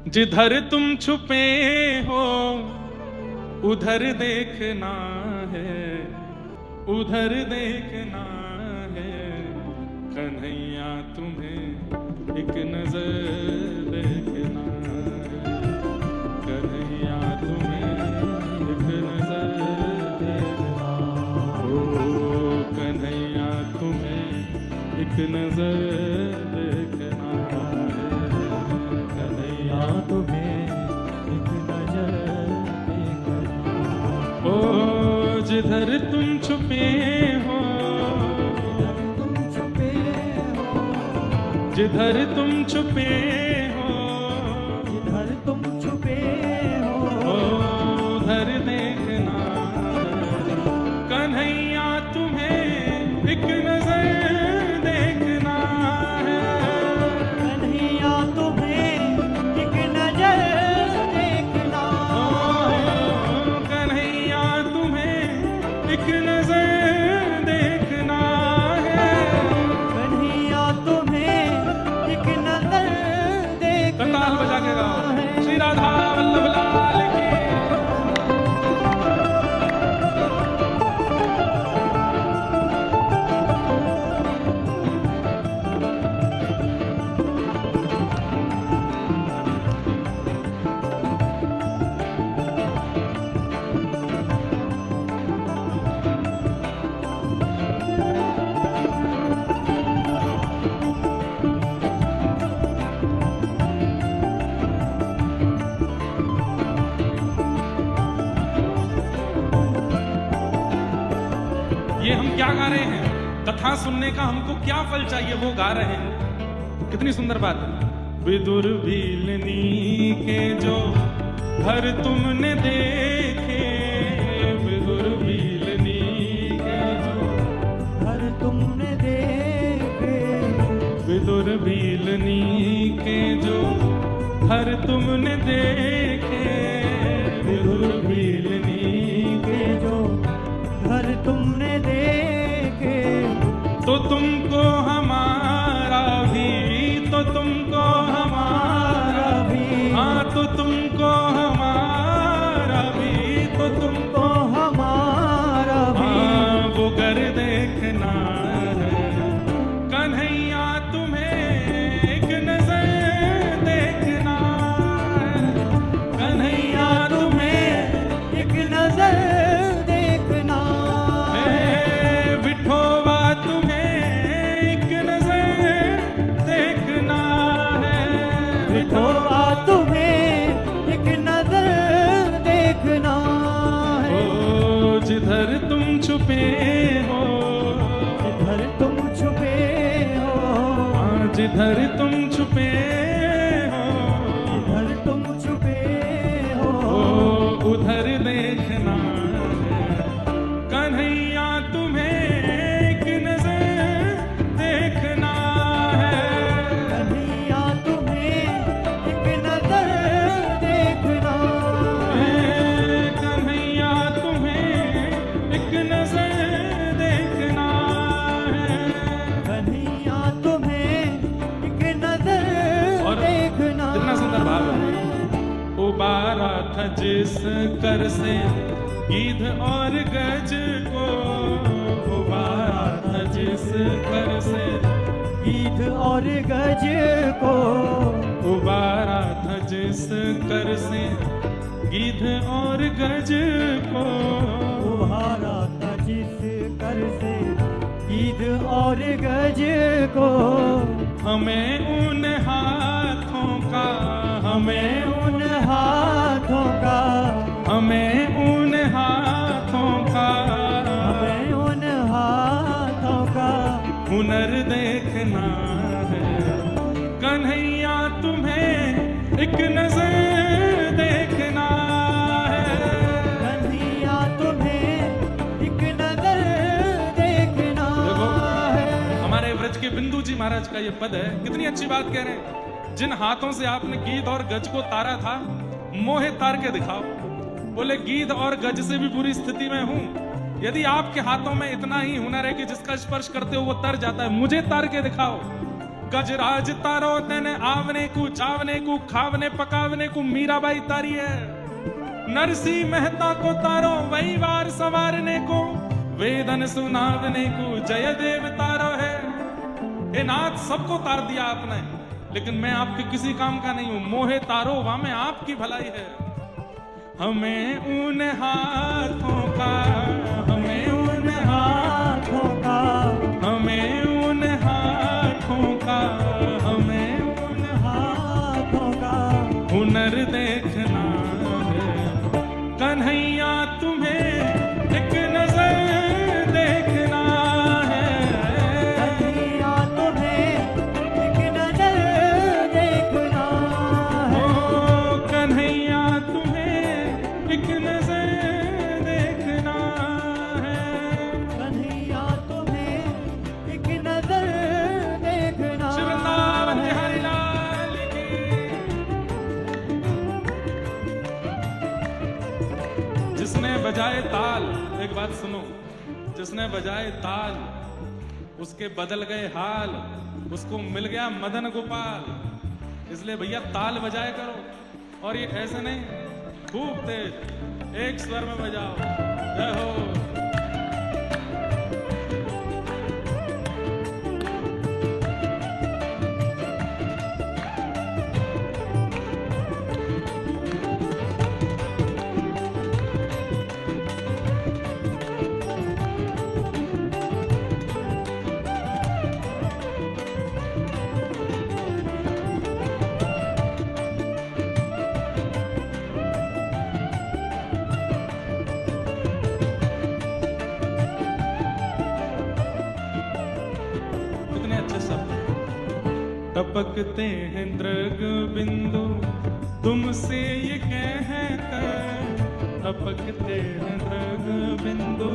जिधर तुम छुपे हो उधर देखना है, उधर देखना है। कन्हैया तुम्हें एक नजर देखना है, कन्हैया तुम्हें एक नजर देखना। ओ कन्हैया तुम्हें एक नजर देखना है, कन्हैया तुम्हें एक नजर देखना। ओ जिधर तुम छुपे हो, जिधर तुम छुपे हो, जिधर तुम छुपे हो, उधर देखना। कन्हैया तुम्हें एक नजर देखना है, कन्हैया तुम्हें एक नजर देखना है, कन्हैया तुम्हें एक नजर देखना है। कन्हैया तुम्हें एक नजर देखना ताल बजा के गाओ है। श्री राधा वल्लभ लाल की। ये हम क्या गा रहे हैं? कथा सुनने का हमको क्या फल चाहिए वो गा रहे हैं। कितनी सुंदर बात है। विदुर भीलनी के जो घर तुमने देखे, विदुर भीलनी के जो घर तुमने देखे, विदुर भीलनी के जो घर तुमने देखे, विदुर भीलनी के जो घर तुमने देखे, तो तुमको हमारा भी, तो तुमको हमारा भी, हाँ तो तुमको हमारा भी, तो तुमको हमारा भी, हाँ वो घर देखना है। कन्हैया तुम्हें एक नजर देखना है, कन्हैया तुम्हें एक नजर देखना है। विठोबा तुम्हें एक नजर देखना है, विठोबा तुम्हें एक नजर देखना है। ओ जिधर तुम छुपे हो, जिधर तुम छुपे हो, हाँ जिधर तुम छुपे हो, जिधर तुम छुपे हो, ओ उधर देखना है। कन्हैया तुम्हें एक नजर देखना है, कन्हैया तुम्हें एक नजर देखना है। कन्हैया तुम्हें एक नजर देखना है। कन्हैया तुम्हें एक नजर और देखना कितना सुंदर भाव है। उबारा था जिस कर से गीध और गज को, उबारा था जिस कर से गीध और गज को, उबारा था जिस कर से गीध और गज को, उभारा था जिस कर से गीध और गज को, हमें उन हाथों का, हमें उन हाथों का, हमें उन हाथों का हमें उन हाथों का हुनर देखना है। कन्हैया तुम्हें एक नजर देखना है, कन्हैया तुम्हें एक नजर देखना देखो, है। हमारे व्रज के बिंदु जी महाराज का ये पद है। कितनी अच्छी बात कह रहे हैं। जिन हाथों से आपने गीध और गज को तारा था, मोहे तार के दिखाओ। बोले गीध और गज से भी बुरी स्थिति में हूं। यदि आपके हाथों में इतना ही हुनर है कि जिसका स्पर्श करते हो वो तर जाता है, मुझे तार के दिखाओ। गजराज तारो तेने आवने को चावने को खावने पकावने को मीराबाई तारी है। नरसी मेहता को तारो वही वार संवारने को वेदन सुनावने को जयदेव तारो है। हे नाथ सबको तार दिया आपने, लेकिन मैं आपके किसी काम का नहीं हूं। मोहे तारो वहां में आपकी भलाई है। हमें उन हाथों का, हमें उन हाथों का, हमें उन हाथों का, हमें उन हाथों का हुनर देखना है। कन्हैया तुम्हें एक नजर देखना है। कन्हैया तुम्हें एक नजर देखना है। ओ कन्हैया तुम्हें एक नजर देखना है। कन्हैया तुम्हें एक नजर देखना श्री वृंदावन बिहारी लाल की। जिसने बजाए ताल, एक बात सुनो, जिसने बजाए ताल उसके बदल गए हाल, उसको मिल गया मदन गोपाल। इसलिए भैया ताल बजाए करो, और ये ऐसे नहीं, खूब तेज एक स्वर में बजाओ। जय हो। कितने अच्छे शब्द। टपकते हैं दृग बिंदु तुमसे ये कहकर, टपकते हैं दृग बिंदु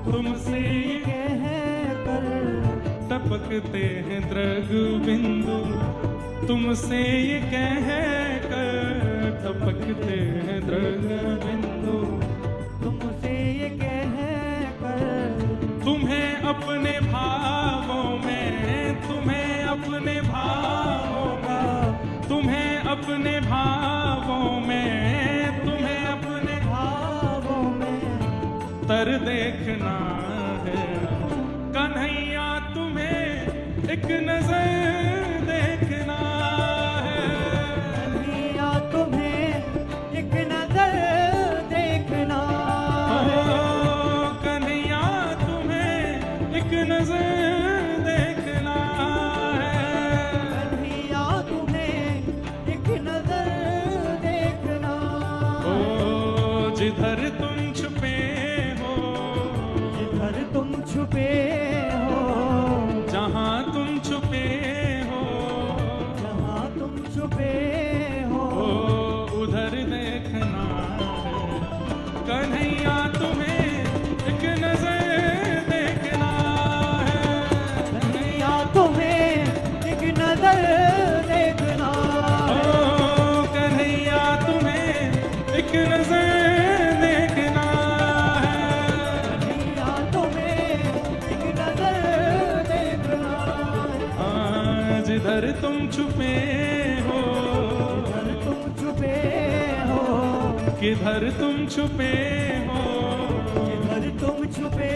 तुमसे ये कहकर, टपकते हैं दृग बिंदु तुमसे ये कहकर, टपकते हैं दृग बिंदु तुमसे ये कहकर, तुम्हें अपने भावों में, तुम्हें अपने भावों में, तुम्हें अपने भावों में, तुम्हें अपने भावों में तर देखना है। कन्हैया तुम्हें एक नजर देखना है। कन्हैया तुम्हें एक नजर देखना है। ओ कन्हैया तुम्हें एक नजर देखना है। कन्हैया तुम्हें एक नजर देखना है। ओ जिधर तुम छुपे हो, जिधर तुम छुपे हो, जहां तुम छुपे हो, जहां तुम छुपे हो, ओ उधर देखना है। कन्हैया तुम्हें एक नजर देखना है। कन्हैया तुम्हें एक नजर देखना है। ओ कन्हैया तुम्हें एक नजर देखना है। कन्हैया तुम्हें एक नजर देखना है। हाँ, जिधर तुम छुपे हो, जिधर तुम छुपे हो, किधर तुम छुपे हो, जिधर तुम छुपे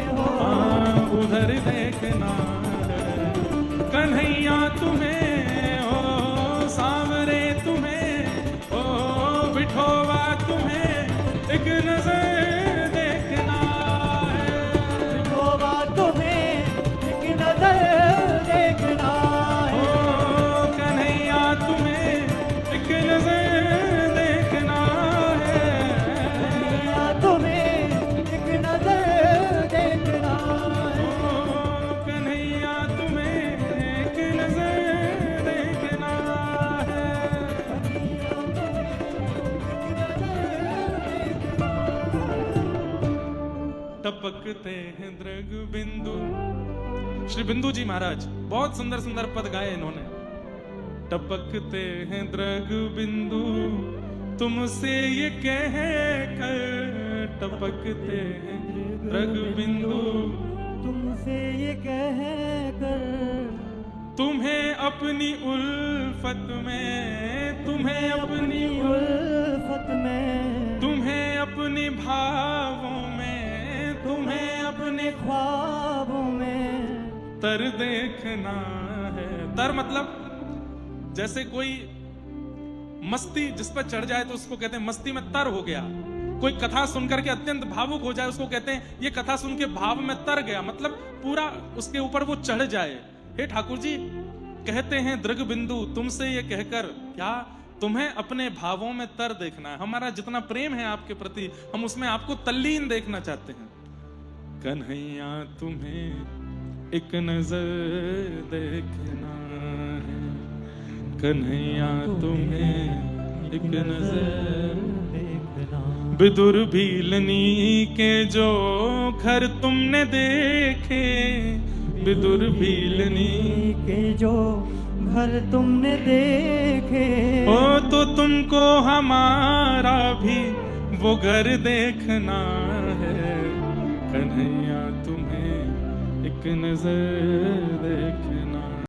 हो, हाँ, उधर देखना है। कन्हैया तुम्हें ओ सांवरे तुम्हें ओ बिठोवा तुम्हें एक नजर देखना है। विठोबा तुम्हें एक नजर देखना है। ओ कन्हैया तुम्हें एक नजर देखना है। कन्हैया तुम्हें एक नजर देखना है। ओ कन्हैया तुम्हें एक नजर देखना है। टपकते हैं दृग बिंदु। श्री बिंदु जी महाराज बहुत सुंदर सुंदर पद गाए इन्होंने। टपकते हैं दृग बिंदु तुमसे ये कह कर, टपकते हैं दृग बिंदु तुमसे ये कह कर, तुम्हें अपनी उल्फत में, तुम्हें अपनी उल्फत में, तुम्हें अपने भावों में, तुम्हें अपने ख्वाबों में तर देखना है। तर मतलब जैसे कोई मस्ती जिस पर चढ़ जाए तो उसको कहते हैं मस्ती में तर हो गया। कोई कथा सुनकर के अत्यंत भावुक हो जाए उसको कहते हैं ये कथा सुन के भाव में तर गया, मतलब पूरा उसके ऊपर वो चढ़ जाए। हे ठाकुर जी, कहते हैं दृग बिंदु तुमसे ये कहकर क्या, तुम्हें अपने भावों में तर देखना है। हमारा जितना प्रेम है आपके प्रति, हम उसमें आपको तल्लीन देखना चाहते हैं। कन्हैया तुम्हें एक नजर देखना है, कन्हैया तुम्हें एक नजर देखना। विदुर भीलनी के जो घर तुमने देखे, विदुर भीलनी के जो घर तुमने देखे, ओ तो तुमको हमारा भी वो घर देखना है। कन्हैया तुम्हें एक नजर देखना